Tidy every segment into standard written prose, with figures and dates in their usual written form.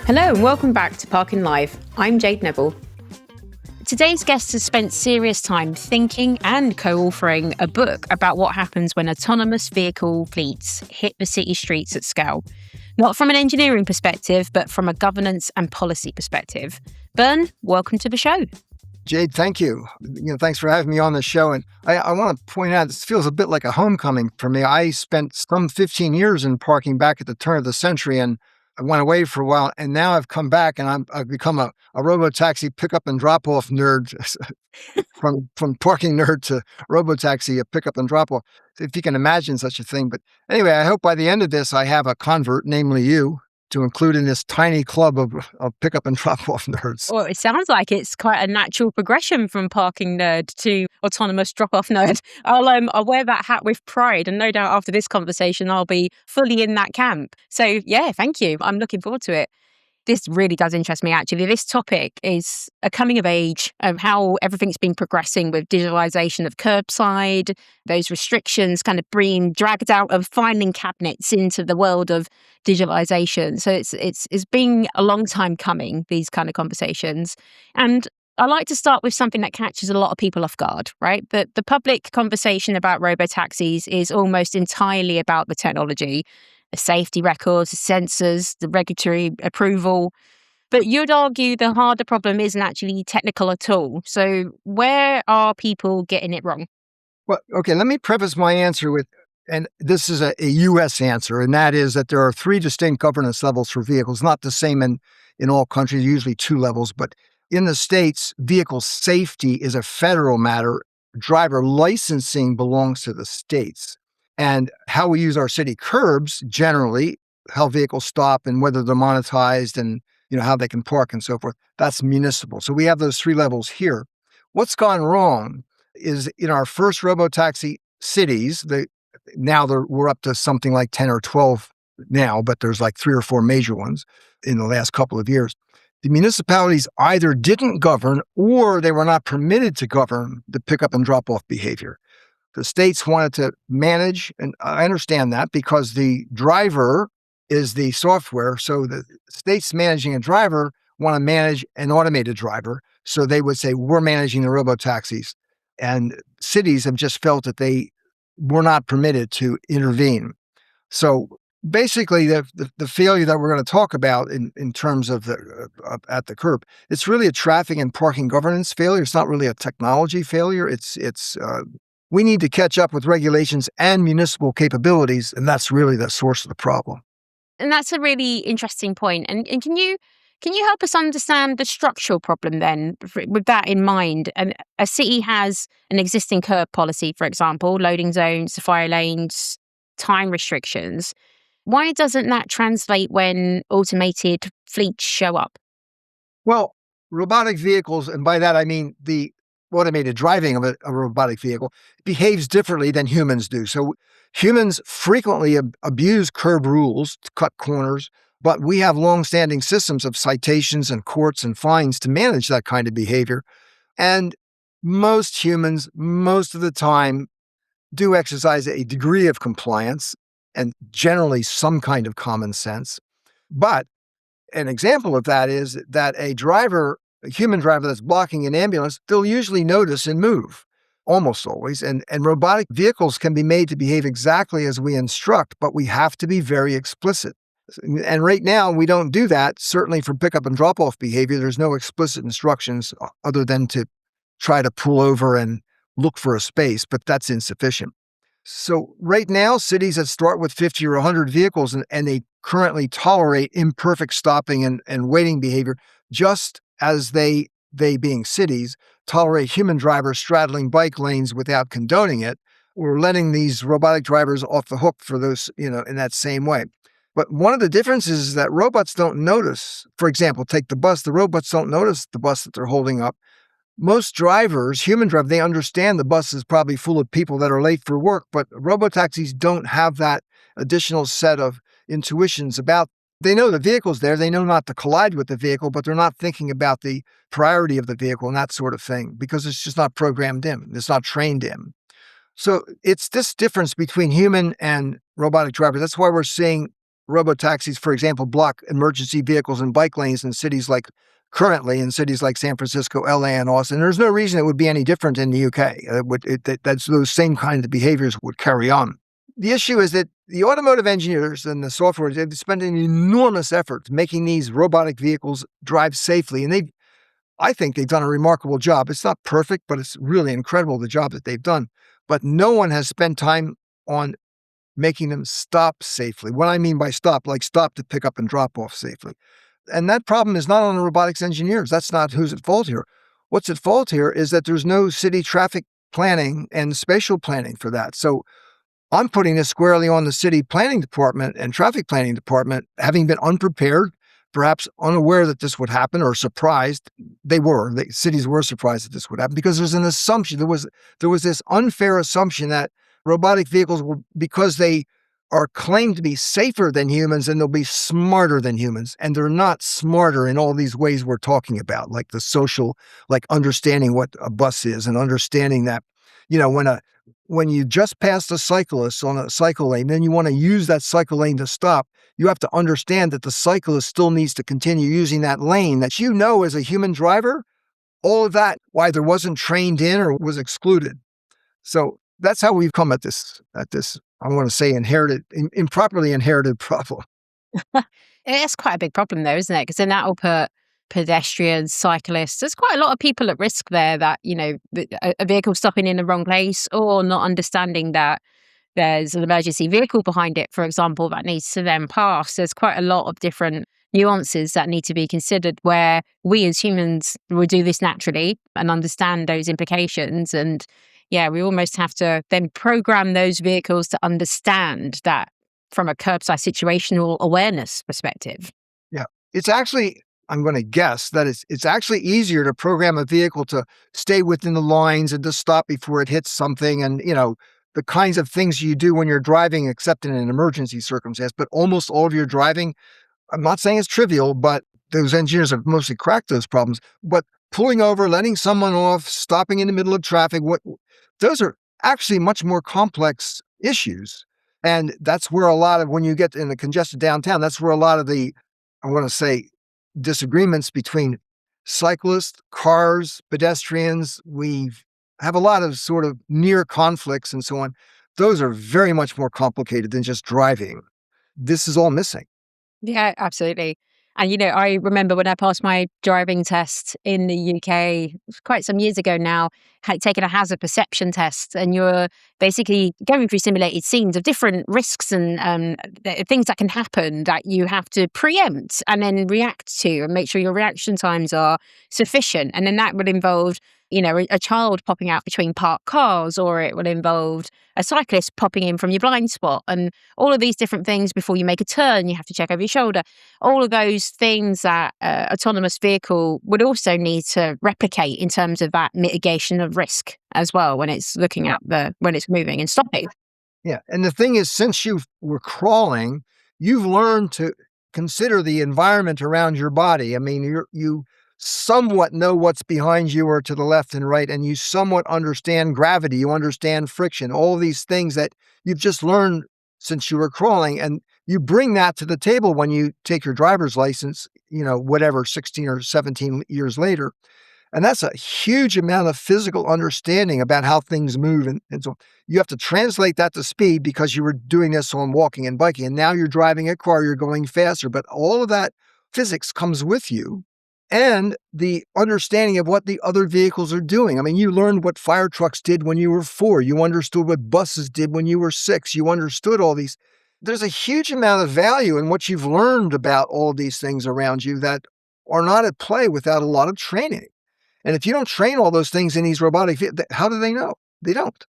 Hello and welcome back to Parking Live. I'm Jade Neville. Today's guest has spent serious time thinking and co-authoring a book about what happens when autonomous vehicle fleets hit the city streets at scale. Not from an engineering perspective, but from a governance and policy perspective. Bern, welcome to the show. Jade, thank you. Thanks for having me on the show. And I want to point out, this feels a bit like a homecoming for me. I spent some 15 years in parking back at the turn of the century, and I went away for a while, and now I've come back and I've become a robotaxi pickup and drop off nerd from parking nerd to robotaxi, a pickup and drop off, if you can imagine such a thing. But anyway, I hope by the end of this, I have a convert, namely you, to include in this tiny club of pickup and drop off nerds. Well, it sounds like it's quite a natural progression from parking nerd to autonomous drop off nerd. I'll wear that hat with pride, and no doubt after this conversation, I'll be fully in that camp. So yeah, thank you. I'm looking forward to it. This really does interest me, actually. This topic is a coming of age of how everything's been progressing with digitalization of curbside, those restrictions kind of being dragged out of filing cabinets into the world of digitalization. So it's been a long time coming, these kind of conversations. And I like to start with something that catches a lot of people off guard, right? The public conversation about robotaxis is almost entirely about the technology. The safety records, the sensors, the regulatory approval. But you'd argue the harder problem isn't actually technical at all. So where are people getting it wrong? Well, okay, let me preface my answer with, and this is a U.S. answer, and that is that there are three distinct governance levels for vehicles, not the same in all countries, usually two levels. But in the States, vehicle safety is a federal matter. Driver licensing belongs to the states. And how we use our city curbs, generally, how vehicles stop and whether they're monetized and how they can park and so forth, that's municipal. So we have those three levels here. What's gone wrong is in our first robotaxi cities, we're up to something like 10 or 12 now, but there's like 3 or 4 major ones in the last couple of years. The municipalities either didn't govern or they were not permitted to govern the pickup and drop off behavior. The states wanted to manage, and I understand that because the driver is the software. So the states managing a driver want to manage an automated driver. So they would say, we're managing the robotaxis. And cities have just felt that they were not permitted to intervene. So basically, the failure that we're going to talk about in terms of at the curb, it's really a traffic and parking governance failure. It's not really a technology failure. We need to catch up with regulations and municipal capabilities, and that's really the source of the problem. And that's a really interesting point. And can you help us understand the structural problem then, with that in mind? And a city has an existing curb policy, for example, loading zones, fire lanes, time restrictions. Why doesn't that translate when automated fleets show up? Well, robotic vehicles, and by that I mean the automated driving of a robotic vehicle, behaves differently than humans do. So humans frequently abuse curb rules to cut corners, but we have longstanding systems of citations and courts and fines to manage that kind of behavior. And most humans, most of the time, do exercise a degree of compliance and generally some kind of common sense. But an example of that is that a human driver that's blocking an ambulance, they'll usually notice and move, almost always. And robotic vehicles can be made to behave exactly as we instruct, but we have to be very explicit. And right now, we don't do that. Certainly for pickup and drop-off behavior, there's no explicit instructions other than to try to pull over and look for a space, but that's insufficient. So right now, cities that start with 50 or 100 vehicles and they currently tolerate imperfect stopping and waiting behavior, just as they being cities, tolerate human drivers straddling bike lanes without condoning it. We're letting these robotic drivers off the hook for those, in that same way. But one of the differences is that robots don't notice. For example, take the bus. The robots don't notice the bus that they're holding up. Most drivers, human drivers, they understand the bus is probably full of people that are late for work, but robotaxis don't have that additional set of intuitions about. They know the vehicle's there. They know not to collide with the vehicle, but they're not thinking about the priority of the vehicle and that sort of thing because it's just not programmed in. It's not trained in. So it's this difference between human and robotic drivers. That's why we're seeing robotaxis, for example, block emergency vehicles and bike lanes in cities like San Francisco, LA, and Austin. There's no reason it would be any different in the UK. That's those same kinds of behaviors would carry on. The issue is that the automotive engineers and the software, they've spent an enormous effort making these robotic vehicles drive safely. And I think they've done a remarkable job. It's not perfect, but it's really incredible, the job that they've done. But no one has spent time on making them stop safely. What I mean by stop, like stop to pick up and drop off safely. And that problem is not on the robotics engineers. That's not who's at fault here. What's at fault here is that there's no city traffic planning and spatial planning for that. So I'm putting this squarely on the city planning department and traffic planning department, having been unprepared, perhaps unaware that this would happen, or surprised. The cities were surprised that this would happen, because there's an assumption. There was this unfair assumption that robotic vehicles will, because they are claimed to be safer than humans, and they'll be smarter than humans. And they're not smarter in all these ways we're talking about, like the social, like understanding what a bus is and understanding that, when you just passed a cyclist on a cycle lane, then you want to use that cycle lane to stop, you have to understand that the cyclist still needs to continue using that lane that as a human driver, all of that either wasn't trained in or was excluded. So that's how we've come at this, I want to say, improperly inherited problem. It's quite a big problem though, isn't it? Because then that will put pedestrians, cyclists, there's quite a lot of people at risk there, that, a vehicle stopping in the wrong place, or not understanding that there's an emergency vehicle behind it, for example, that needs to then pass. There's quite a lot of different nuances that need to be considered, where we as humans will do this naturally and understand those implications. And we almost have to then program those vehicles to understand that from a curbside situational awareness perspective. Yeah, it's actually, I'm going to guess that it's actually easier to program a vehicle to stay within the lines and to stop before it hits something, and the kinds of things you do when you're driving, except in an emergency circumstance. But almost all of your driving, I'm not saying it's trivial, but those engineers have mostly cracked those problems. But pulling over, letting someone off, stopping in the middle of traffic, those are actually much more complex issues. And that's where when you get in the congested downtown, that's where a lot of the, I want to say, disagreements between cyclists, cars, pedestrians, we have a lot of sort of near conflicts and so on. Those are very much more complicated than just driving. This is all missing. Yeah, absolutely. And, I remember when I passed my driving test in the UK, quite some years ago now, had taken a hazard perception test, and you're basically going through simulated scenes of different risks and things that can happen that you have to preempt and then react to, and make sure your reaction times are sufficient. And then that would involve, a child popping out between parked cars, or it would involve a cyclist popping in from your blind spot, and all of these different things. Before you make a turn, you have to check over your shoulder. All of those things that autonomous vehicle would also need to replicate in terms of that mitigation of risk as well, when it's looking at when it's moving and stopping. Yeah. And the thing is, since you were crawling, you've learned to consider the environment around your body. I mean, you somewhat know what's behind you or to the left and right, and you somewhat understand gravity, you understand friction, all these things that you've just learned since you were crawling. And you bring that to the table when you take your driver's license, 16 or 17 years later. And that's a huge amount of physical understanding about how things move. And so you have to translate that to speed, because you were doing this on walking and biking. And now you're driving a car, you're going faster. But all of that physics comes with you, and the understanding of what the other vehicles are doing. I mean, you learned what fire trucks did when you were 4. You understood what buses did when you were 6. You understood all these. There's a huge amount of value in what you've learned about all of these things around you that are not at play without a lot of training. And if you don't train all those things in these robotic vehicles, how do they know? They don't.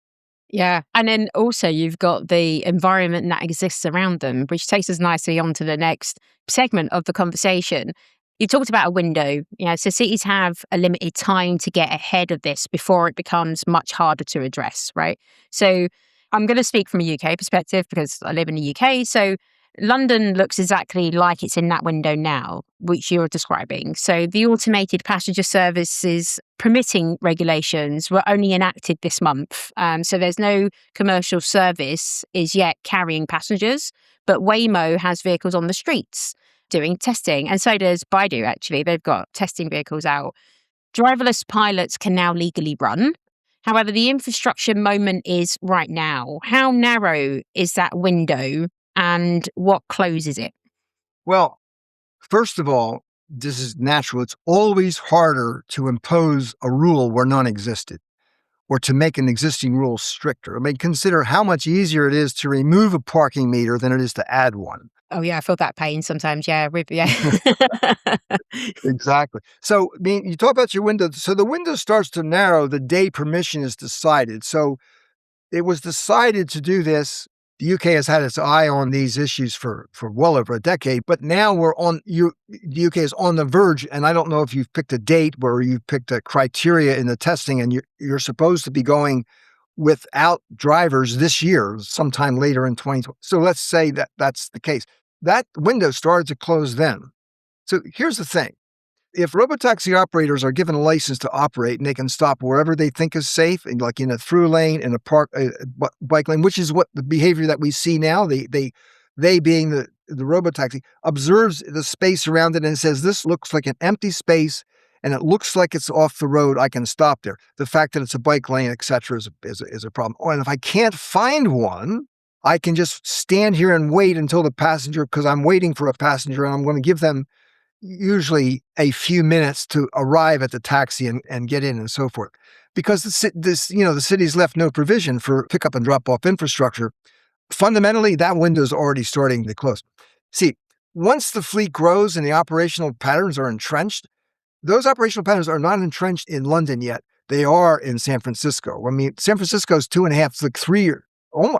Yeah. And then also you've got the environment that exists around them, which takes us nicely on to the next segment of the conversation. You talked about a window, so cities have a limited time to get ahead of this before it becomes much harder to address, right? So I'm going to speak from a UK perspective because I live in the UK. So London looks exactly like it's in that window now, which you're describing. So the automated passenger services permitting regulations were only enacted this month. So there's no commercial service is yet carrying passengers, But Waymo has vehicles on the streets doing testing, and so does Baidu, actually. They've got testing vehicles out. Driverless pilots can now legally run. However, the infrastructure moment is right now. How narrow is that window and what closes it? Well, first of all, this is natural. It's always harder to impose a rule where none existed or to make an existing rule stricter. I mean, consider how much easier it is to remove a parking meter than it is to add one. Oh, yeah, I feel that pain sometimes. Yeah, yeah. Exactly. So, I mean, you talk about your window. So the window starts to narrow the day permission is decided. So it was decided to do this. The UK has had its eye on these issues for well over a decade, but now the UK is on the verge, and I don't know if you've picked a date where you've picked a criteria in the testing, and you're supposed to be going without drivers this year, sometime later in 2020. So let's say that that's the case. That window started to close then. So here's the thing. If robotaxi operators are given a license to operate and they can stop wherever they think is safe, and like in a through lane, in a park, bike lane, which is what the behavior that we see now, they being the robotaxi, observes the space around it and says, this looks like an empty space and it looks like it's off the road, I can stop there. The fact that it's a bike lane, et cetera, is a problem. And if I can't find one, I can just stand here and wait until the passenger, because I'm waiting for a passenger and I'm going to give them usually a few minutes to arrive at the taxi and get in and so forth. Because the city's left no provision for pickup and drop off infrastructure. Fundamentally, that window is already starting to close. See, once the fleet grows and the operational patterns are entrenched, those operational patterns are not entrenched in London yet. They are in San Francisco. I mean, San Francisco is 2.5, like 3 years.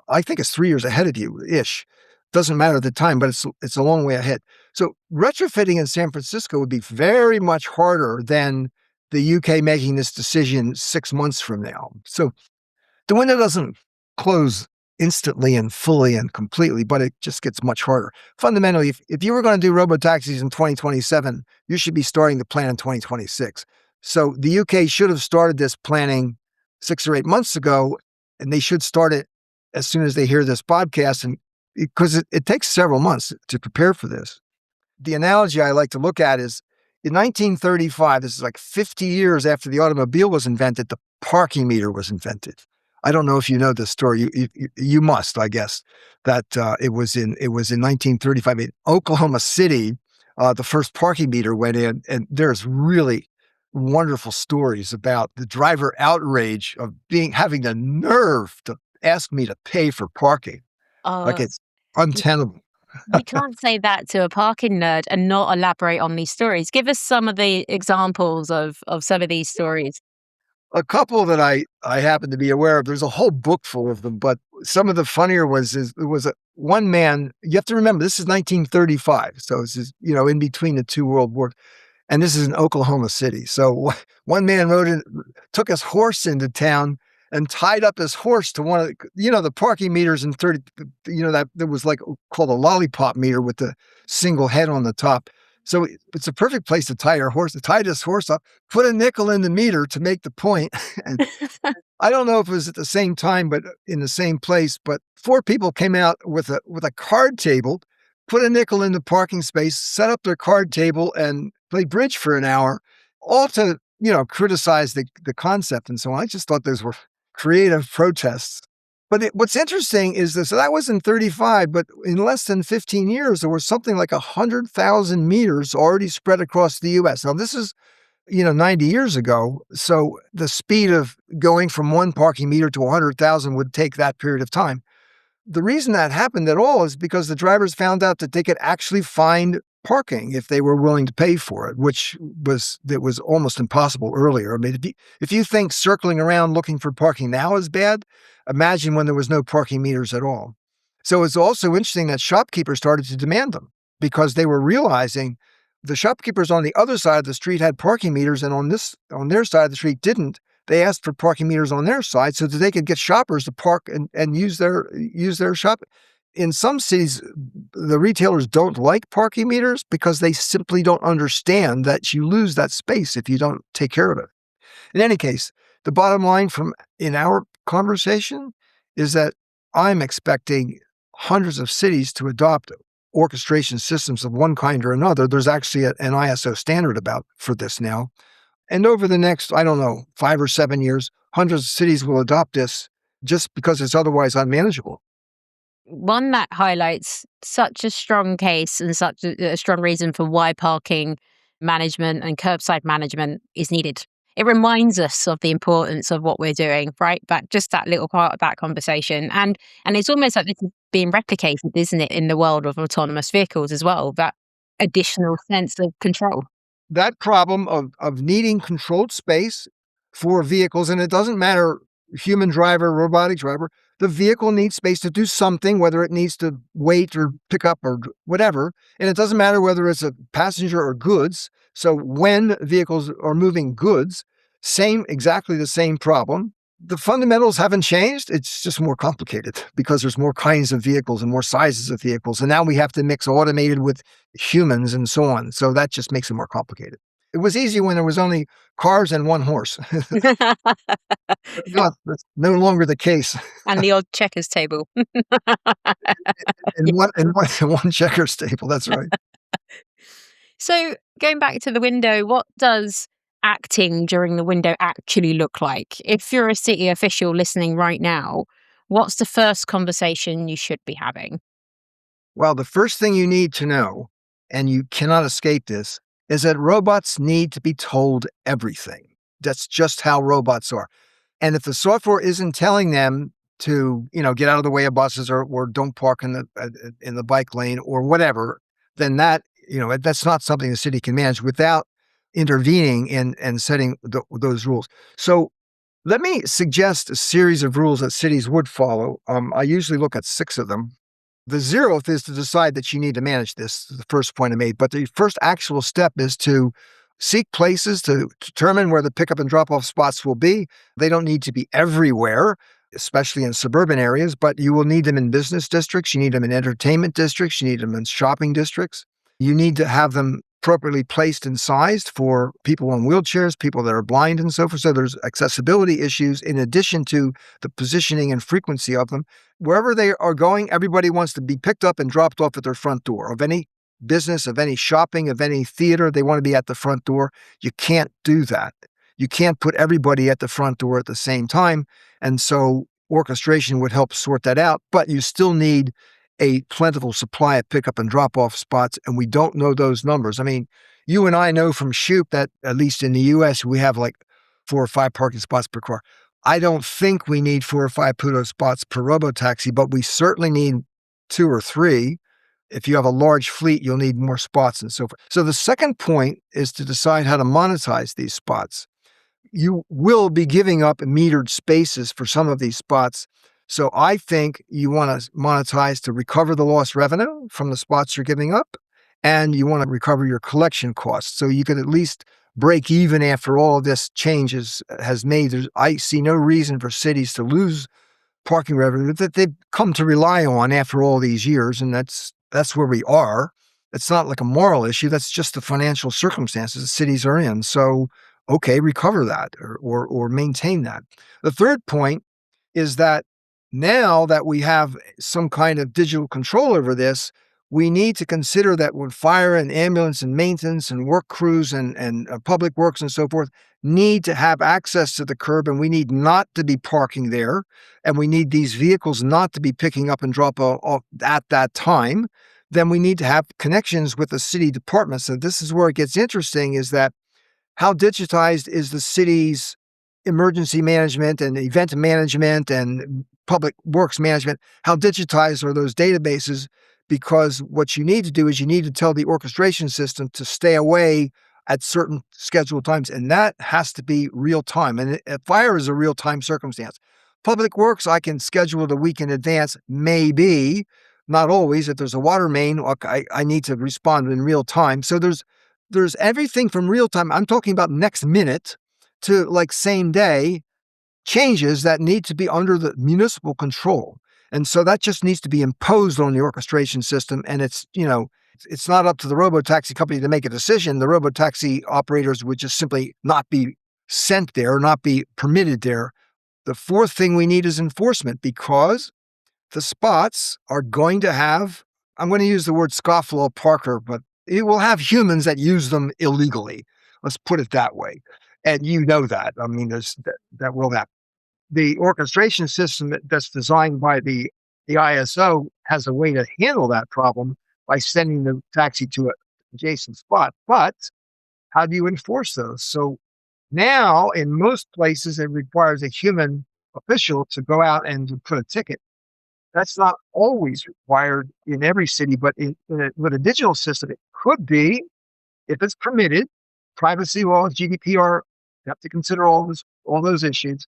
I think it's 3 years ahead of you-ish. Doesn't matter at the time, but it's a long way ahead. So retrofitting in San Francisco would be very much harder than the UK making this decision 6 months from now. So the window doesn't close instantly and fully and completely, but it just gets much harder. Fundamentally, if you were going to do robotaxis in 2027, you should be starting the plan in 2026. So the UK should have started this planning 6 or 8 months ago, and they should start it as soon as they hear this podcast, and because it takes several months to prepare for this. The analogy I like to look at is in 1935, this is like 50 years after the automobile was invented, the parking meter was invented. I don't know if you know this story. You must, I guess, that it was in 1935 in Oklahoma City. The first parking meter went in, and there's really wonderful stories about the driver outrage of having the nerve to ask me to pay for parking. Like it's untenable. You can't say that to a parking nerd and not elaborate on these stories. Give us some of the examples of some of these stories. A couple that I happen to be aware of. There's a whole book full of them, but some of the funnier ones is there was one man. You have to remember this is 1935, so this is in between the two world wars, and this is in Oklahoma City. So one man took his horse into town and tied up his horse to one of the parking meters in 30. That there was like called a lollipop meter with the single head on the top. So it's a perfect place to tie your horse. Tied his horse up, put a nickel in the meter to make the point. And I don't know if it was at the same time, but in the same place. But 4 people came out with a card table, put a nickel in the parking space, set up their card table, and play bridge for an hour, all to criticize the concept and so on. I just thought those were creative protests. But what's interesting is this, so that was in 35, but in less than 15 years, there was something like 100,000 meters already spread across the U.S. Now, this is, 90 years ago. So the speed of going from one parking meter to 100,000 would take that period of time. The reason that happened at all is because the drivers found out that they could actually find parking if they were willing to pay for it, which was almost impossible earlier. I mean, if you think circling around looking for parking now is bad, imagine when there was no parking meters at all. So it's also interesting that shopkeepers started to demand them because they were realizing the shopkeepers on the other side of the street had parking meters, and on their side of the street didn't. They asked for parking meters on their side so that they could get shoppers to park and use their shop. In some cities, the retailers don't like parking meters because they simply don't understand that you lose that space if you don't take care of it. In any case, the bottom line in our conversation is that I'm expecting hundreds of cities to adopt orchestration systems of one kind or another. There's actually an ISO standard for this now. And over the next, I don't know, 5 or 7 years, hundreds of cities will adopt this just because it's otherwise unmanageable. One that highlights such a strong case and such a strong reason for why parking management and curbside management is needed. It reminds us of the importance of what we're doing, right? But just that little part of that conversation. And it's almost like this is being replicated, isn't it, in the world of autonomous vehicles as well, that additional sense of control. That problem of needing controlled space for vehicles, and it doesn't matter human driver, robotic driver, the vehicle needs space to do something, whether it needs to wait or pick up or whatever. And it doesn't matter whether it's a passenger or goods. So when vehicles are moving goods, exactly the same problem. The fundamentals haven't changed. It's just more complicated because there's more kinds of vehicles and more sizes of vehicles. And now we have to mix automated with humans and so on. So that just makes it more complicated. It was easy when there was only cars and one horse. No, that's no longer the case. And the odd checkers table. And one checkers table. That's right. So going back to the window, what does acting during the window actually look like? If you're a city official listening right now, what's the first conversation you should be having? Well, the first thing you need to know, and you cannot escape this, is that robots need to be told everything. That's just how robots are. And if the software isn't telling them to, get out of the way of buses or don't park in the bike lane or whatever, then that's not something the city can manage without intervening and setting those rules. So let me suggest a series of rules that cities would follow. I usually look at 6 of them. The 0th is to decide that you need to manage this, the first point I made. But the first actual step is to seek places to determine where the pickup and drop-off spots will be. They don't need to be everywhere, especially in suburban areas, but you will need them in business districts. You need them in entertainment districts. You need them in shopping districts. You need to have them appropriately placed and sized for people in wheelchairs, people that are blind and so forth. So there's accessibility issues in addition to the positioning and frequency of them. Wherever they are going, everybody wants to be picked up and dropped off at their front door. Of any business, of any shopping, of any theater, they want to be at the front door. You can't do that. You can't put everybody at the front door at the same time. And so orchestration would help sort that out, but you still need a plentiful supply of pickup and drop-off spots, and we don't know those numbers. I mean, you and I know from Shoop that, at least in the U.S., we have like 4 or 5 parking spots per car. I don't think we need 4 or 5 PUDO spots per robotaxi, but we certainly need 2 or 3. If you have a large fleet, you'll need more spots and so forth. So the second point is to decide how to monetize these spots. You will be giving up metered spaces for some of these spots. So I think you want to monetize to recover the lost revenue from the spots you're giving up, and you want to recover your collection costs. So you could at least break even after all of this change has made. I see no reason for cities to lose parking revenue that they've come to rely on after all these years, and that's where we are. It's not like a moral issue. That's just the financial circumstances the cities are in. So, okay, recover that or maintain that. The third point is that now that we have some kind of digital control over this, we need to consider that when fire and ambulance and maintenance and work crews and public works and so forth need to have access to the curb, and we need not to be parking there, and we need these vehicles not to be picking up and drop off at that time, then we need to have connections with the city departments. And this is where it gets interesting, is that how digitized is the city's emergency management and event management and public works management? How digitized are those databases? Because what you need to do is you need to tell the orchestration system to stay away at certain scheduled times, and that has to be real time. And fire is a real time circumstance. Public works, I can schedule it a week in advance, maybe, not always. If there's a water main, I need to respond in real time. So there's everything from real time. I'm talking about next minute to like same day changes that need to be under the municipal control. And so that just needs to be imposed on the orchestration system. And it's not up to the robotaxi company to make a decision. The robotaxi operators would just simply not be sent there, not be permitted there. The fourth thing we need is enforcement, because the spots are going to have, I'm going to use the word scofflaw Parker, but it will have humans that use them illegally. Let's put it that way. And you know that. I mean, that will happen. The orchestration system that's designed by the ISO has a way to handle that problem by sending the taxi to an adjacent spot. But how do you enforce those? So now, in most places, it requires a human official to go out and to put a ticket. That's not always required in every city, but with a digital system, it could be, if it's permitted. Privacy laws, GDPR, you have to consider all those issues.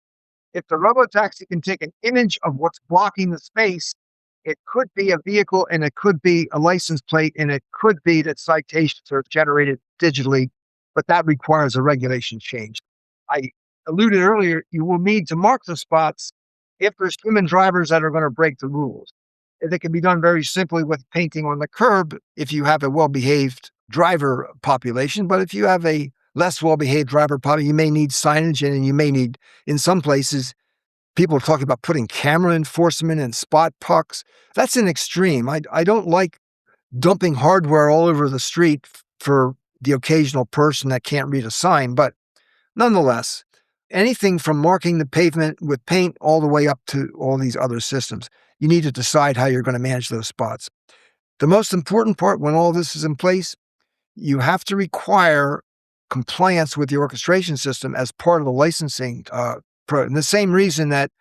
If the robotaxi can take an image of what's blocking the space, it could be a vehicle and it could be a license plate and it could be that citations are generated digitally, but that requires a regulation change. I alluded earlier, you will need to mark the spots if there's human drivers that are going to break the rules. It can be done very simply with painting on the curb if you have a well-behaved driver population, but if you have a less well-behaved driver population, you may need signage, and you may need, in some places, people are talking about putting camera enforcement and spot pucks. That's an extreme. I don't like dumping hardware all over the street for the occasional person that can't read a sign, but nonetheless, anything from marking the pavement with paint all the way up to all these other systems, you need to decide how you're going to manage those spots. The most important part when all this is in place, you have to require compliance with the orchestration system as part of the licensing. And the same reason that,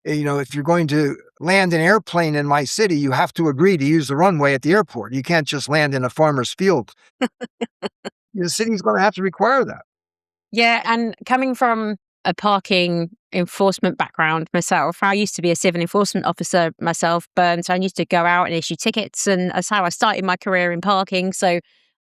if you're going to land an airplane in my city, you have to agree to use the runway at the airport. You can't just land in a farmer's field. The city's going to have to require that. Yeah, and coming from a parking enforcement background myself, I used to be a civil enforcement officer myself, Bern, so I used to go out and issue tickets, and that's how I started my career in parking.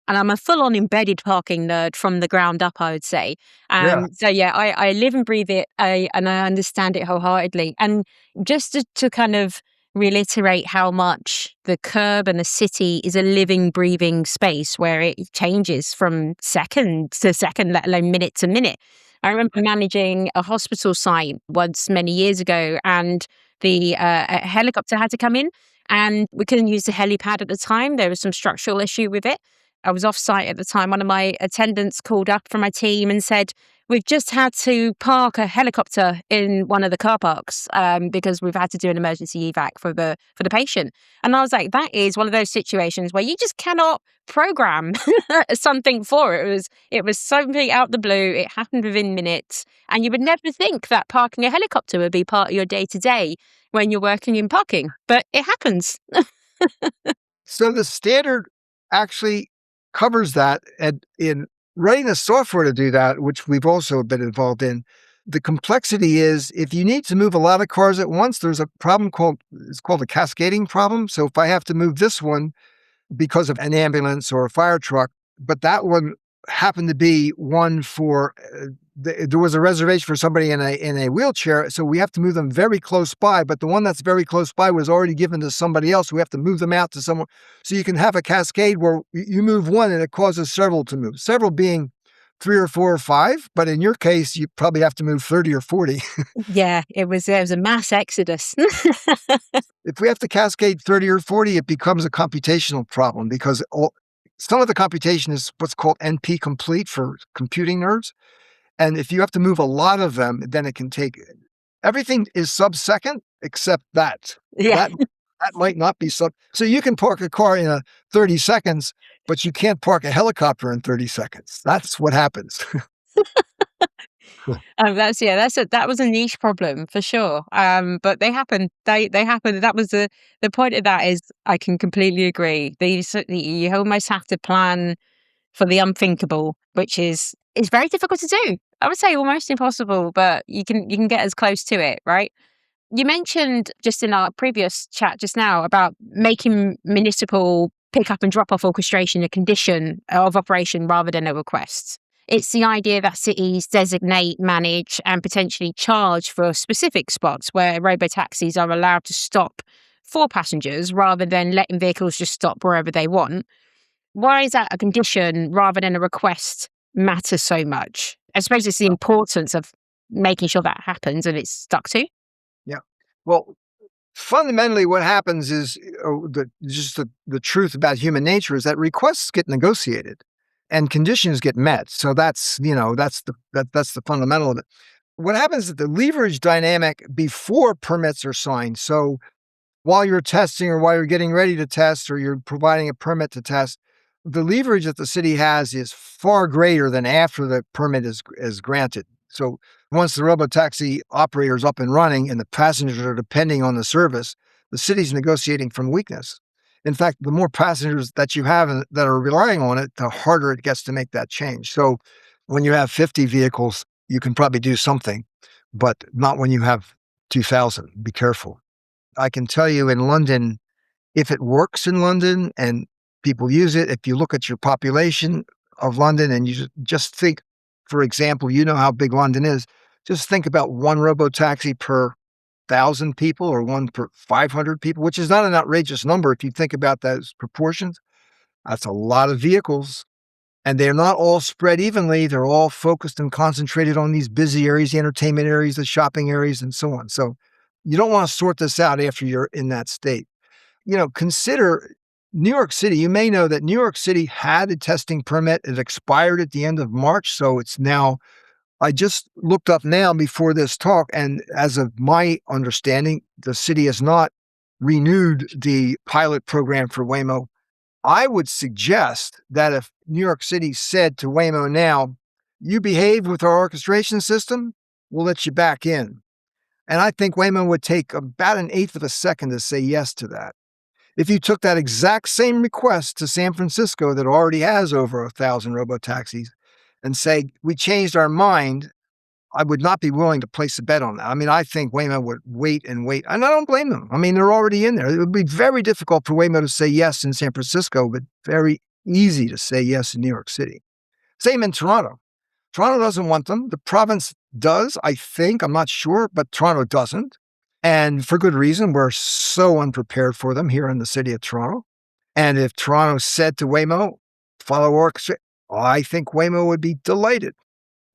And I'm a full-on embedded parking nerd from the ground up, I would say. Yeah. So yeah, I live and breathe it, and I understand it wholeheartedly. And just to kind of reiterate how much the curb and the city is a living, breathing space where it changes from second to second, let alone minute to minute. I remember managing a hospital site once many years ago, and the a helicopter had to come in, and we couldn't use the helipad at the time. There was some structural issue with it. I was off site at the time. One of my attendants called up from my team and said, "We've just had to park a helicopter in one of the car parks because we've had to do an emergency evac for the patient." And I was like, that is one of those situations where you just cannot program something for it. It was something out the blue. It happened within minutes, and you would never think that parking a helicopter would be part of your day to day when you're working in parking, but it happens. So the standard actually covers that, and in writing the software to do that, which we've also been involved in, the complexity is if you need to move a lot of cars at once, there's a problem called a cascading problem. So if I have to move this one because of an ambulance or a fire truck, but that one happened to be one for there was a reservation for somebody in a wheelchair, so we have to move them very close by. But the one that's very close by was already given to somebody else. We have to move them out to someone. So you can have a cascade where you move one and it causes several to move. Several being 3 or 4 or 5, but in your case, you probably have to move 30 or 40. Yeah, there was a mass exodus. If we have to cascade 30 or 40, it becomes a computational problem because some of the computation is what's called NP complete for computing nerds. And if you have to move a lot of them, then it can take, everything is sub-second except that. Yeah. That might not be so you can park a car in 30 seconds, but you can't park a helicopter in 30 seconds. That's what happens. That was a niche problem for sure. But they happen. They happen. That was the point of that is I can completely agree. You almost have to plan for the unthinkable, which is very difficult to do. I would say almost impossible, but you can get as close to it, right? You mentioned just in our previous chat just now about making municipal pick up and drop off orchestration a condition of operation rather than a request. It's the idea that cities designate, manage, and potentially charge for specific spots where robotaxis are allowed to stop for passengers rather than letting vehicles just stop wherever they want. Why is that a condition rather than a request matter so much? I suppose it's the importance of making sure that happens and it's stuck to. Yeah. Well, fundamentally what happens is the truth about human nature is that requests get negotiated and conditions get met. So that's the fundamental of it. What happens is the leverage dynamic before permits are signed. So while you're testing or while you're getting ready to test or you're providing a permit to test, the leverage that the city has is far greater than after the permit is granted. So once the robotaxi operator is up and running and the passengers are depending on the service, the city's negotiating from weakness. In fact, the more passengers that you have that are relying on it, the harder it gets to make that change. So when you have 50 vehicles, you can probably do something, but not when you have 2,000. Be careful. I can tell you in London, if it works in London and people use it, if you look at your population of London and you just think, for example, you know how big London is, just think about one robotaxi per 1,000 people or one per 500 people, which is not an outrageous number if you think about those proportions. That's a lot of vehicles. And they're not all spread evenly. They're all focused and concentrated on these busy areas, the entertainment areas, the shopping areas, and so on. So you don't want to sort this out after you're in that state. Consider New York City. You may know that New York City had a testing permit. It expired at the end of March. So it's now, I just looked up now before this talk, and as of my understanding, the city has not renewed the pilot program for Waymo. I would suggest that if New York City said to Waymo now, you behave with our orchestration system, we'll let you back in. And I think Waymo would take about an eighth of a second to say yes to that. If you took that exact same request to San Francisco that already has over 1,000 robotaxis and say, we changed our mind, I would not be willing to place a bet on that. I mean, I think Waymo would wait and wait. And I don't blame them. I mean, they're already in there. It would be very difficult for Waymo to say yes in San Francisco, but very easy to say yes in New York City. Same in Toronto. Toronto doesn't want them. The province does, I think. I'm not sure, but Toronto doesn't. And for good reason. We're so unprepared for them here in the city of Toronto. And if Toronto said to Waymo, follow orchestra, I think Waymo would be delighted.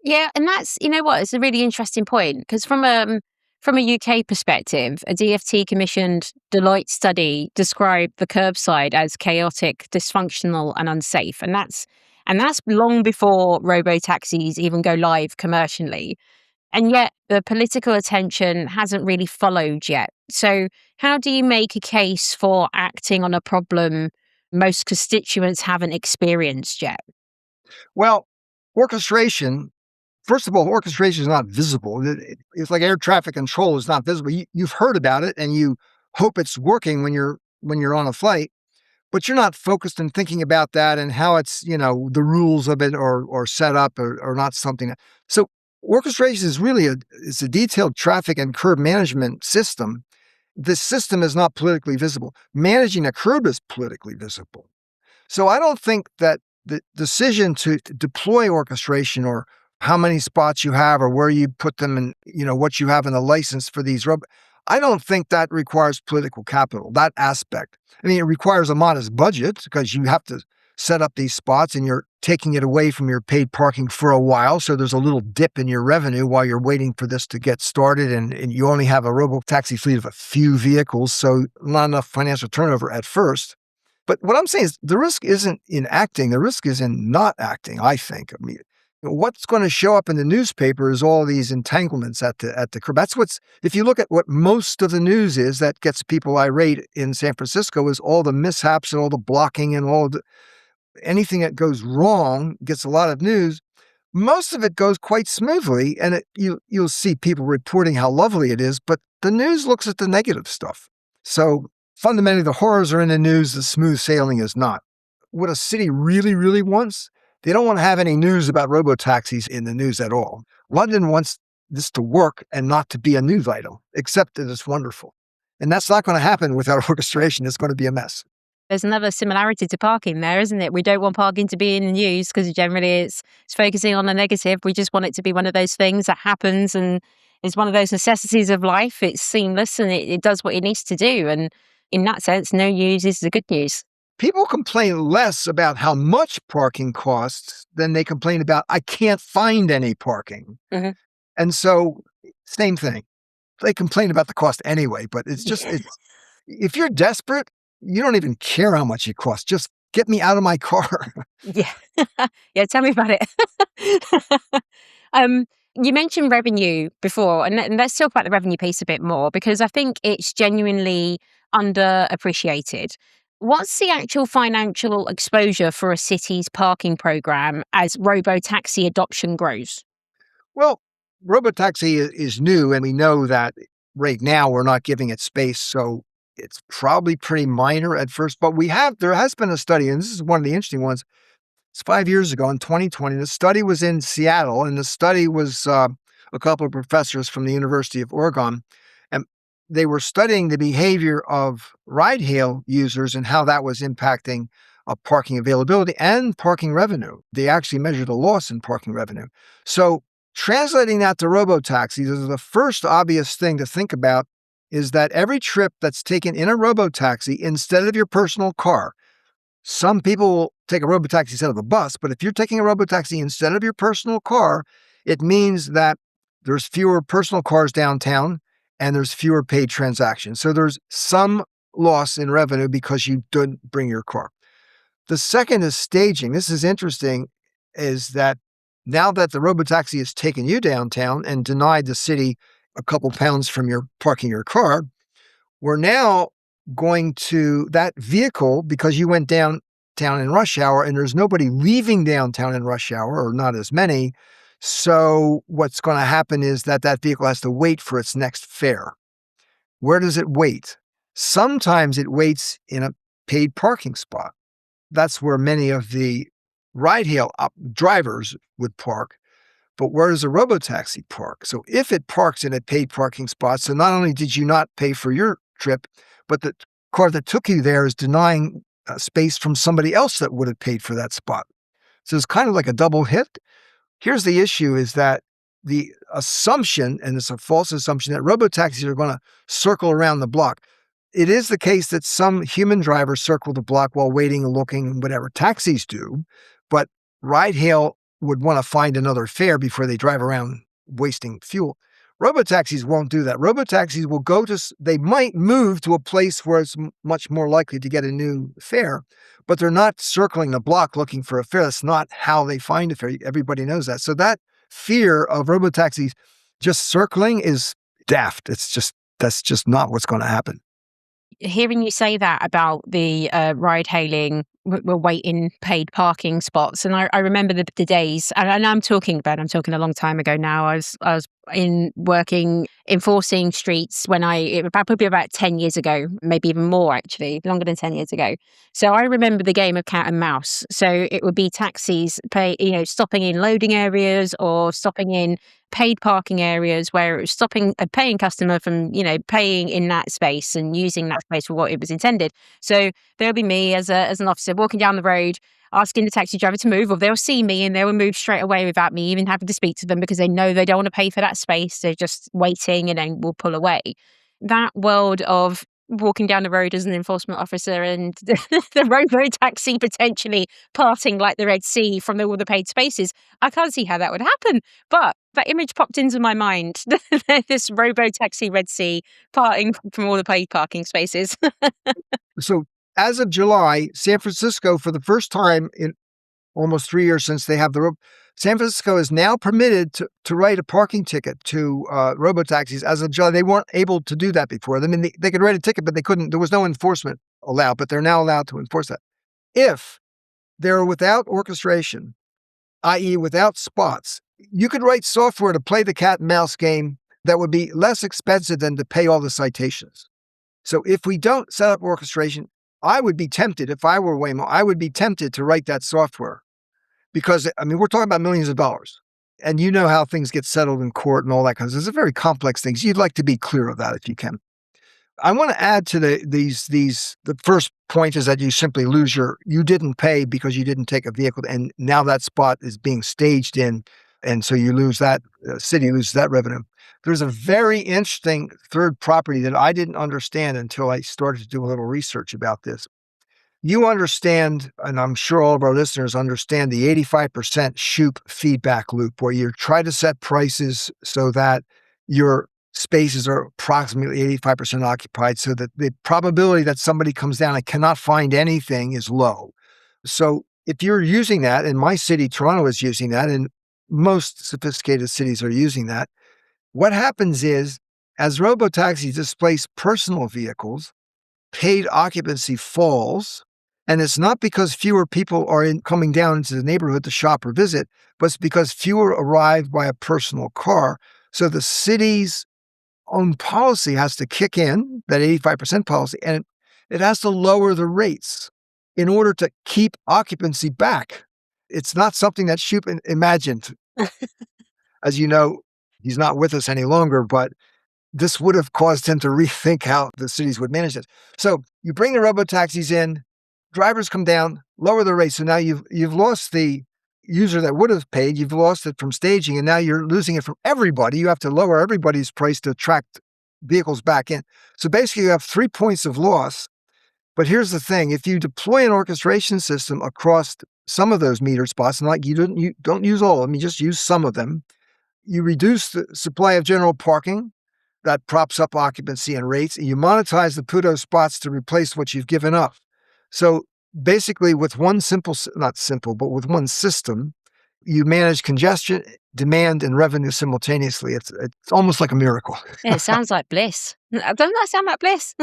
Yeah, and that's, you know what, it's a really interesting point because from a UK perspective, a DFT commissioned Deloitte study described the curbside as chaotic, dysfunctional, and unsafe, and that's long before robotaxis even go live commercially. And yet the political attention hasn't really followed yet. So how do you make a case for acting on a problem most constituents haven't experienced yet? Well, orchestration, first of all, orchestration is not visible. It's like air traffic control is not visible. You've heard about it and you hope it's working when you're on a flight, but you're not focused and thinking about that and how it's, the rules of it or set up or not something. So orchestration is really it's a detailed traffic and curb management system. This system is not politically visible. Managing a curb is politically visible. So I don't think that the decision to deploy orchestration or how many spots you have or where you put them and what you have in the license for these I don't think that requires political capital, that aspect. I mean, it requires a modest budget because you have to set up these spots and you're taking it away from your paid parking for a while. So there's a little dip in your revenue while you're waiting for this to get started. And you only have a robotaxi fleet of a few vehicles, so not enough financial turnover at first. But what I'm saying is the risk isn't in acting. The risk is in not acting, I think. I mean, what's going to show up in the newspaper is all these entanglements at the curb. If you look at what most of the news is that gets people irate in San Francisco is all the mishaps and all the blocking and anything that goes wrong gets a lot of news. Most of it goes quite smoothly, and you'll see people reporting how lovely it is, but the news looks at the negative stuff. So fundamentally, the horrors are in the news, the smooth sailing is not. What a city really, really wants, they don't want to have any news about robotaxis in the news at all. London wants this to work and not to be a news item, except that it's wonderful. And that's not going to happen without orchestration. It's going to be a mess. There's another similarity to parking there, isn't it? We don't want parking to be in the news because generally it's focusing on the negative. We just want it to be one of those things that happens and is one of those necessities of life. It's seamless and it does what it needs to do. And in that sense, no news is the good news. People complain less about how much parking costs than they complain about, I can't find any parking. Mm-hmm. And so, same thing. they complain about the cost anyway, but it's just, if you're desperate, you don't even care how much it costs. Just get me out of my car. Yeah. Yeah, tell me about it. Um, you mentioned revenue before, and let's talk about the revenue piece a bit more because I think it's genuinely underappreciated. What's the actual financial exposure for a city's parking program as robo-taxi adoption grows? Well, robotaxi is new, and we know that right now we're not giving it space, so it's probably pretty minor at first. But there has been a study, and this is one of the interesting ones. It's 5 years ago in 2020. The study was in Seattle, and the study was a couple of professors from the University of Oregon, and they were studying the behavior of ride-hail users and how that was impacting parking availability and parking revenue. They actually measured a loss in parking revenue. So translating that to robotaxis is the first obvious thing to think about is that every trip that's taken in a robotaxi instead of your personal car, some people will take a robotaxi instead of a bus, but if you're taking a robotaxi instead of your personal car, it means that there's fewer personal cars downtown and there's fewer paid transactions. So there's some loss in revenue because you didn't bring your car. The second is staging. This is interesting, is that now that the robotaxi has taken you downtown and denied the city a couple pounds from your parking your car, we're now going to that vehicle, because you went downtown in rush hour and there's nobody leaving downtown in rush hour, or not as many. So what's going to happen is that vehicle has to wait for its next fare. Where does it wait? Sometimes it waits in a paid parking spot. That's where many of the ride-hail drivers would park. But where does a robotaxi park? So if it parks in a paid parking spot, so not only did you not pay for your trip, but the car that took you there is denying space from somebody else that would have paid for that spot. So it's kind of like a double hit. Here's the issue is that the assumption, and it's a false assumption, that robotaxis are going to circle around the block. It is the case that some human drivers circle the block while waiting and looking, whatever taxis do, but ride-hail would want to find another fare before they drive around wasting fuel. Robotaxis won't do that. Robotaxis will they might move to a place where it's much more likely to get a new fare, but they're not circling the block looking for a fare. That's not how they find a fare. Everybody knows that. So that fear of robotaxis just circling is daft. That's just not what's going to happen. Hearing you say that about the ride hailing, we're waiting paid parking spots, and I remember the days, and I'm talking a long time ago now. I was enforcing streets probably about 10 years ago, maybe even more actually, longer than 10 years ago. So I remember the game of cat and mouse. So it would be taxis stopping in loading areas or stopping in paid parking areas where it was stopping a paying customer from, paying in that space and using that space for what it was intended. So there'll be me as an officer walking down the road, asking the taxi driver to move, or they'll see me and they will move straight away without me even having to speak to them because they know they don't want to pay for that space. They're just waiting and then will pull away. That world of walking down the road as an enforcement officer and the robo-taxi potentially parting like the Red Sea from all the paid spaces, I can't see how that would happen. But that image popped into my mind, this robo-taxi Red Sea parting from all the paid parking spaces. So as of July, San Francisco, for the first time in almost 3 years since they have San Francisco is now permitted to write a parking ticket to robotaxis. As of July, they weren't able to do that before. I mean, they could write a ticket, but they couldn't. There was no enforcement allowed, but they're now allowed to enforce that. If they're without orchestration, i.e. without spots, you could write software to play the cat and mouse game that would be less expensive than to pay all the citations. So if we don't set up orchestration, I would be tempted, if I were Waymo, I would be tempted to write that software because, we're talking about millions of dollars. And you know how things get settled in court and all that kind of stuff. These are very complex things. You'd like to be clear of that if you can. I want to add to the first point is that you simply you didn't pay because you didn't take a vehicle, and now that spot is being staged in, and so you lose that, city loses that revenue. There's a very interesting third property that I didn't understand until I started to do a little research about this. You understand, and I'm sure all of our listeners understand, the 85% Shoup feedback loop, where you try to set prices so that your spaces are approximately 85% occupied, so that the probability that somebody comes down and cannot find anything is low. So if you're using that, and my city, Toronto, is using that, and most sophisticated cities are using that, what happens is, as robotaxis displace personal vehicles, paid occupancy falls. And it's not because fewer people are coming down into the neighborhood to shop or visit, but it's because fewer arrive by a personal car. So the city's own policy has to kick in, that 85% policy, and it has to lower the rates in order to keep occupancy back. It's not something that Shoup imagined. As you know, he's not with us any longer, but this would have caused him to rethink how the cities would manage this. So you bring the robotaxis in, drivers come down, lower the rates. So now you've lost the user that would have paid. You've lost it from staging, and now you're losing it from everybody. You have to lower everybody's price to attract vehicles back in. So basically, you have 3 points of loss. But here's the thing: if you deploy an orchestration system across some of those meter spots, and like you don't use all of them, you just use some of them, you reduce the supply of general parking. That props up occupancy and rates, and you monetize the PUDO spots to replace what you've given up. So basically, with one not simple, but with one system, you manage congestion, demand, and revenue simultaneously. It's almost like a miracle. Yeah, it sounds like bliss. Doesn't that sound like bliss?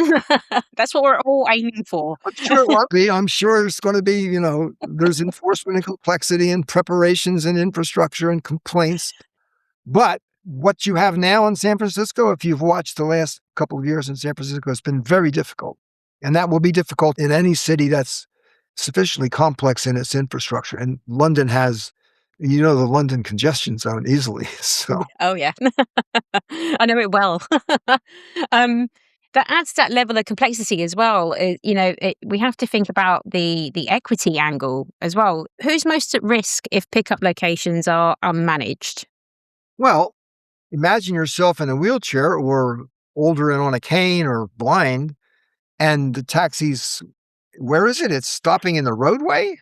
That's what we're all aiming for. I'm sure it won't be. I'm sure it's going to be, there's enforcement and complexity and preparations and infrastructure and complaints. But what you have now in San Francisco, if you've watched the last couple of years in San Francisco, it's been very difficult. And that will be difficult in any city that's sufficiently complex in its infrastructure. And London has, the London congestion zone easily. So, Oh, yeah. I know it well. That adds that level of complexity as well. We have to think about the equity angle as well. Who's most at risk if pickup locations are unmanaged? well, imagine yourself in a wheelchair or older and on a cane or blind, and the taxi's, where is it? It's stopping in the roadway?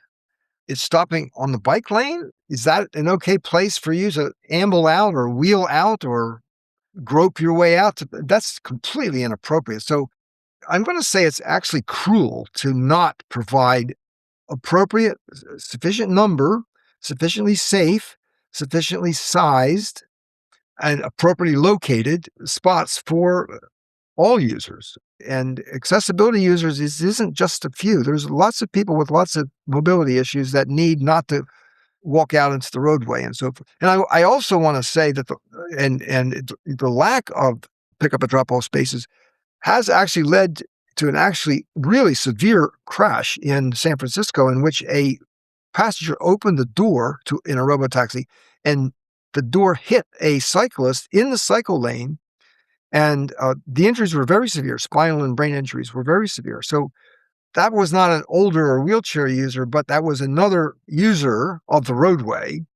It's stopping on the bike lane? Is that an okay place for you to amble out or wheel out or grope your way out? That's completely inappropriate. So I'm going to say it's actually cruel to not provide appropriate, sufficient number, sufficiently safe, sufficiently sized, and appropriately located spots for all users. And accessibility users isn't just a few. There's lots of people with lots of mobility issues that need not to walk out into the roadway and so forth. And I also want to say that the lack of pickup and drop off spaces has actually led to an actually really severe crash in San Francisco, in which a passenger opened the door in a robotaxi, and the door hit a cyclist in the cycle lane. And the injuries were very severe. Spinal and brain injuries were very severe. So that was not an older or wheelchair user, but that was another user of the roadway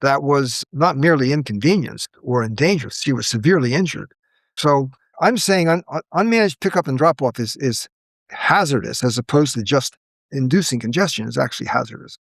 that was not merely inconvenienced or in danger. She was severely injured. So I'm saying unmanaged pickup and drop off is hazardous, as opposed to just inducing congestion is actually hazardous.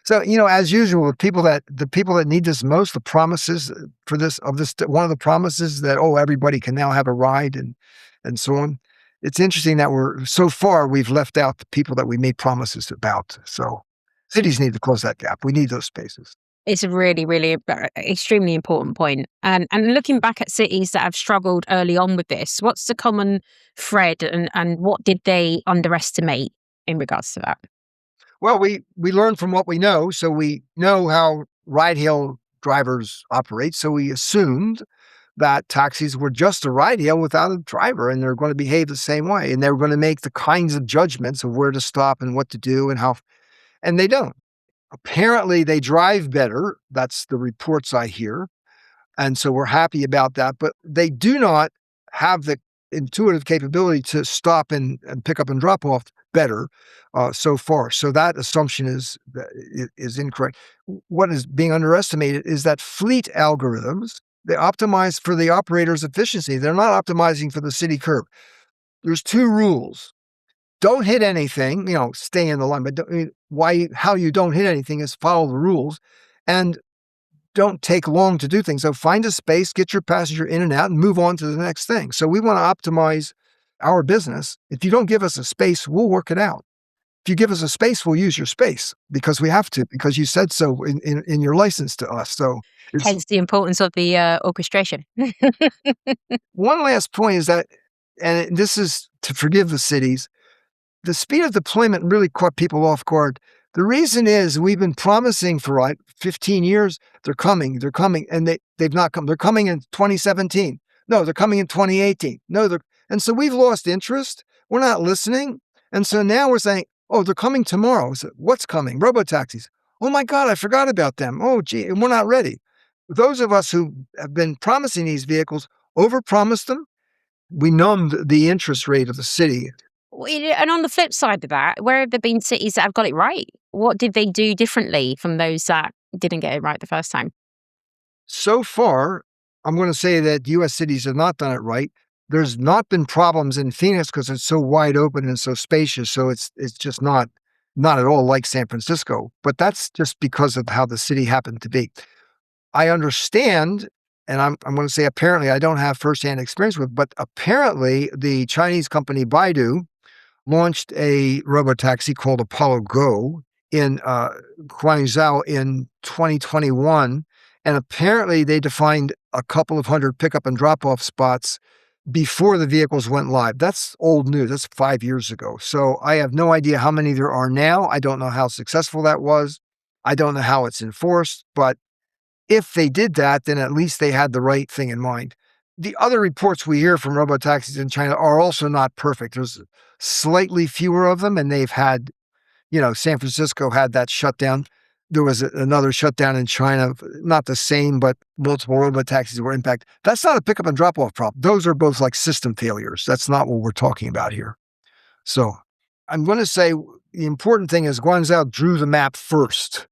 So, as usual, the people that need this most, the promises for this, one of the promises that, everybody can now have a ride and so on. It's interesting that so far we've left out the people that we made promises about. So cities need to close that gap. We need those spaces. It's a really, really extremely important point. And looking back at cities that have struggled early on with this, what's the common thread and what did they underestimate in regards to that? Well, we learn from what we know. So we know how ride-hail drivers operate. So we assumed that taxis were just a ride-hail without a driver, and they're going to behave the same way. And they're going to make the kinds of judgments of where to stop and what to do and how, and they don't. Apparently, they drive better. That's the reports I hear. And so we're happy about that. But they do not have the intuitive capability to stop and pick up and drop off better so far. So that assumption is incorrect. What is being underestimated is that fleet algorithms, they optimize for the operator's efficiency. They're not optimizing for the city curb. There's two rules. Don't hit anything, stay in the line. But how you don't hit anything is follow the rules. And don't take long to do things. So find a space, get your passenger in and out, and move on to the next thing. So we want to optimize our business. If you don't give us a space, we'll work it out. If you give us a space, we'll use your space because we have to, because you said so in your license to us. So it's Hence the importance of the orchestration. one last point is that, and this is to forgive the cities, the speed of deployment really caught people off guard. The reason is we've been promising for 15 years, they're coming, and they've not come. They're coming in 2017. No, they're coming in 2018. No, and so we've lost interest. We're not listening. And so now we're saying, oh, they're coming tomorrow. So what's coming? Robotaxis. Oh my God, I forgot about them. Oh, gee, and we're not ready. Those of us who have been promising these vehicles overpromised them. We numbed the interest rate of the city. And on the flip side of that, where have there been cities that have got it right? What did they do differently from those that didn't get it right the first time? So far, I'm going to say that U.S. cities have not done it right. There's not been problems in Phoenix because it's so wide open and so spacious. So it's just not at all like San Francisco. But that's just because of how the city happened to be. I understand, and I'm going to say apparently I don't have firsthand experience with, but apparently the Chinese company Baidu launched a robotaxi called Apollo Go in Guangzhou in 2021. And apparently they defined a couple of hundred pickup and drop-off spots before the vehicles went live. That's old news. That's 5 years ago. So I have no idea how many there are now. I don't know how successful that was. I don't know how it's enforced. But if they did that, then at least they had the right thing in mind. The other reports we hear from robotaxis in China are also not perfect. There's slightly fewer of them, and they've had, San Francisco had that shutdown. There was another shutdown in China, not the same, but multiple robotaxis were impacted. That's not a pickup and drop off problem. Those are both like system failures. That's not what we're talking about here. So I'm going to say the important thing is Guangzhou drew the map first,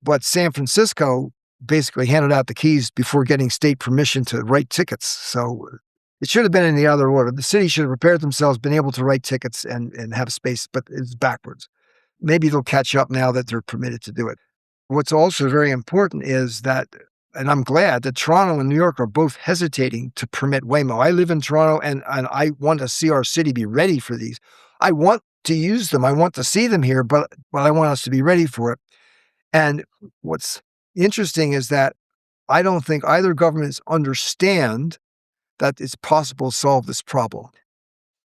but San Francisco basically handed out the keys before getting state permission to write tickets. So it should have been in the other order. The city should have prepared themselves, been able to write tickets and have space, but it's backwards. Maybe they'll catch up now that they're permitted to do it. What's also very important is that, and I'm glad that Toronto and New York are both hesitating to permit Waymo. I live in Toronto and I want to see our city be ready for these. I want to use them. I want to see them here, but I want us to be ready for it. And what's interesting is that I don't think either governments understand that it's possible to solve this problem.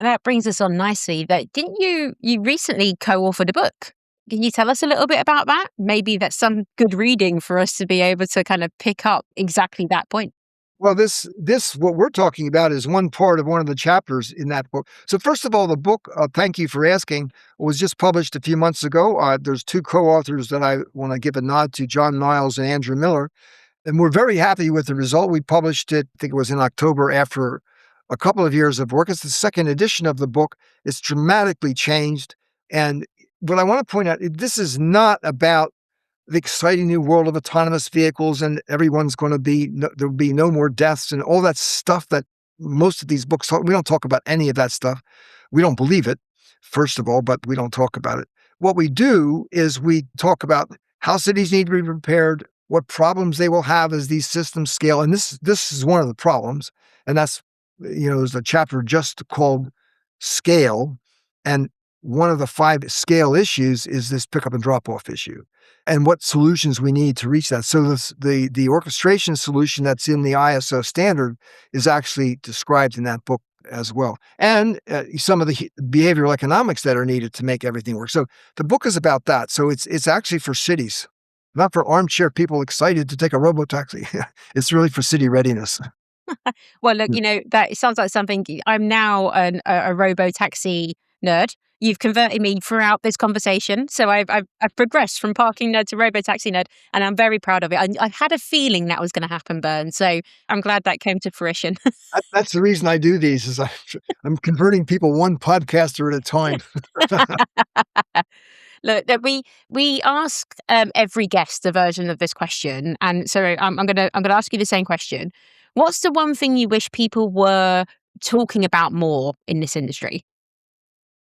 And that brings us on nicely. That didn't you recently co-authored a book? Can you tell us a little bit about that? Maybe that's some good reading for us to be able to kind of pick up exactly that point. Well, this what we're talking about is one part of one of the chapters in that book. So first of all, the book, thank you for asking, was just published a few months ago. There's two co-authors that I want to give a nod to, John Niles and Andrew Miller. And we're very happy with the result. We published it, I think it was in October, after a couple of years of work. It's the second edition of the book. It's dramatically changed. And what I want to point out, this is not about the exciting new world of autonomous vehicles and everyone's going to be, there'll be no more deaths and all that stuff that most of these books talk. We don't talk about any of that stuff. We don't believe it, first of all, but we don't talk about it. What we do is we talk about how cities need to be prepared, what problems they will have as these systems scale. And this is one of the problems. And that's, there's a chapter just called Scale. And one of the 5 scale issues is this pickup and drop off issue and what solutions we need to reach that. So the orchestration solution that's in the ISO standard is actually described in that book as well. And some of the behavioral economics that are needed to make everything work. So the book is about that. So it's actually for cities, not for armchair people excited to take a robotaxi. It's really for city readiness. Well, look, that sounds like something. I'm now a robo-taxi nerd. You've converted me throughout this conversation. So I've progressed from parking nerd to robo-taxi nerd, and I'm very proud of it. I had a feeling that was going to happen, Bern. So I'm glad that came to fruition. That's the reason I do these, is I'm converting people one podcaster at a time. Look, that we ask every guest a version of this question, and so I'm gonna ask you the same question. What's the one thing you wish people were talking about more in this industry?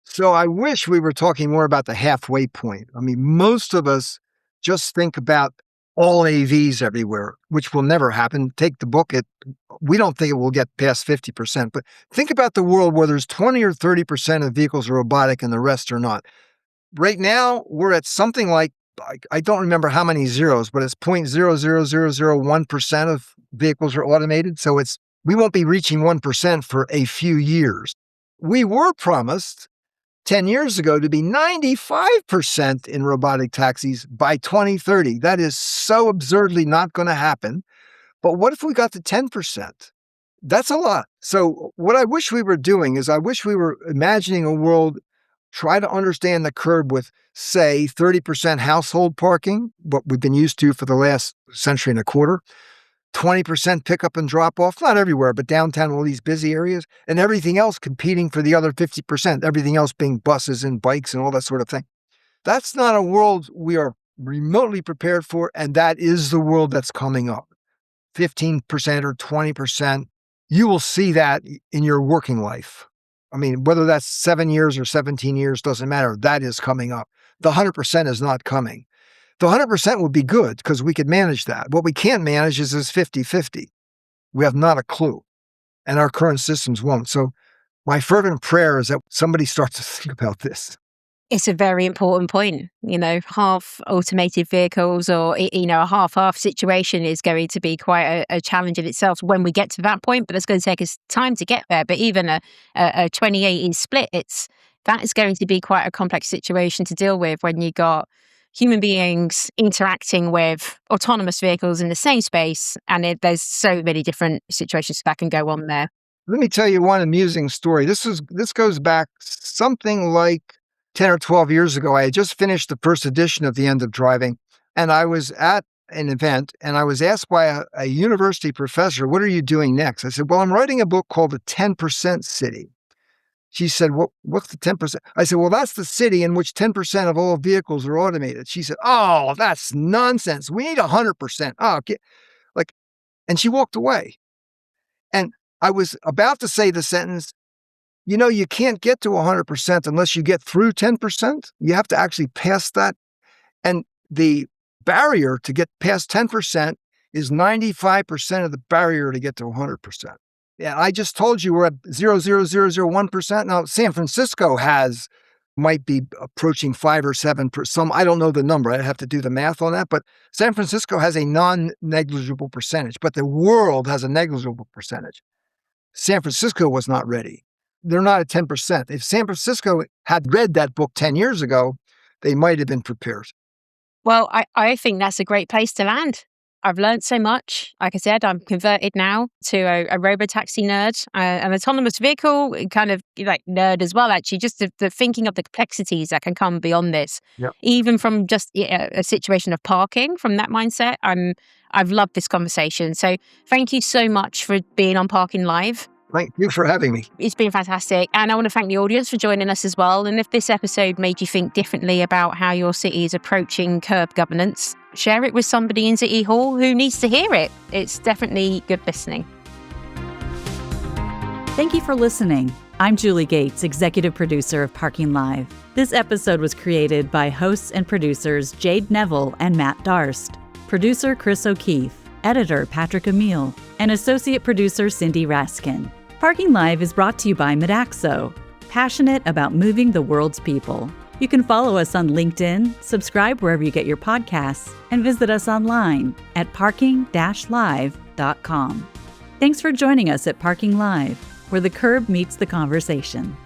So I wish we were talking more about the halfway point. I mean, most of us just think about all AVs everywhere, which will never happen. Take the book. We don't think it will get past 50%, but think about the world where there's 20 or 30% of vehicles are robotic and the rest are not. Right now, we're at something like, I don't remember how many zeros, but it's 0.00001% of vehicles are automated. So we won't be reaching 1% for a few years. We were promised 10 years ago to be 95% in robotic taxis by 2030. That is so absurdly not going to happen. But what if we got to 10%? That's a lot. So what I wish we were doing is I wish we were imagining a world, try to understand the curb with, say, 30% household parking, what we've been used to for the last century and a quarter, 20% pickup and drop off, not everywhere, but downtown, all these busy areas, and everything else competing for the other 50%, everything else being buses and bikes and all that sort of thing. That's not a world we are remotely prepared for, and that is the world that's coming up. 15% or 20%, you will see that in your working life. I mean, whether that's 7 years or 17 years, doesn't matter. That is coming up. The 100% is not coming. The 100% would be good because we could manage that. What we can't manage is this 50-50. We have not a clue, and our current systems won't. So my fervent prayer is that somebody starts to think about this. It's a very important point. Half automated vehicles or, a half-half situation is going to be quite a challenge in itself when we get to that point, but it's going to take us time to get there. But even a 20/80 split, that is going to be quite a complex situation to deal with when you got human beings interacting with autonomous vehicles in the same space, and there's so many different situations that can go on there. Let me tell you one amusing story. This goes back something like 10 or 12 years ago. I had just finished the first edition of The End of Driving, and I was at an event, and I was asked by a university professor, "What are you doing next?" I said, "Well, I'm writing a book called The 10% City." She said, "What's the 10%? I said, "Well, that's the city in which 10% of all vehicles are automated." She said, "Oh, that's nonsense. We need 100%. Oh, okay." And she walked away. And I was about to say the sentence, you can't get to 100% unless you get through 10%. You have to actually pass that. And the barrier to get past 10% is 95% of the barrier to get to 100%. Yeah, I just told you we're at 0.00001%. Now, San Francisco might be approaching 5 or 7%. I don't know the number. I'd have to do the math on that. But San Francisco has a non-negligible percentage, but the world has a negligible percentage. San Francisco was not ready. They're not at 10%. If San Francisco had read that book 10 years ago, they might have been prepared. Well, I think that's a great place to land. I've learned so much. Like I said, I'm converted now to a robotaxi nerd, an autonomous vehicle kind of like nerd as well, actually, just the thinking of the complexities that can come beyond this. Yep. Even from just a situation of parking, from that mindset, I've loved this conversation. So thank you so much for being on Parking Live. Thank you for having me. It's been fantastic. And I want to thank the audience for joining us as well. And if this episode made you think differently about how your city is approaching curb governance, share it with somebody in City Hall who needs to hear it. It's definitely good listening. Thank you for listening. I'm Julie Gates, executive producer of Parking Live. This episode was created by hosts and producers Jade Neville and Matt Darst, producer Chris O'Keefe, editor Patrick Emile, and associate producer Cindy Raskin. Parking Live is brought to you by Modaxo, passionate about moving the world's people. You can follow us on LinkedIn, subscribe wherever you get your podcasts, and visit us online at parking-live.com. Thanks for joining us at Parking Live, where the curb meets the conversation.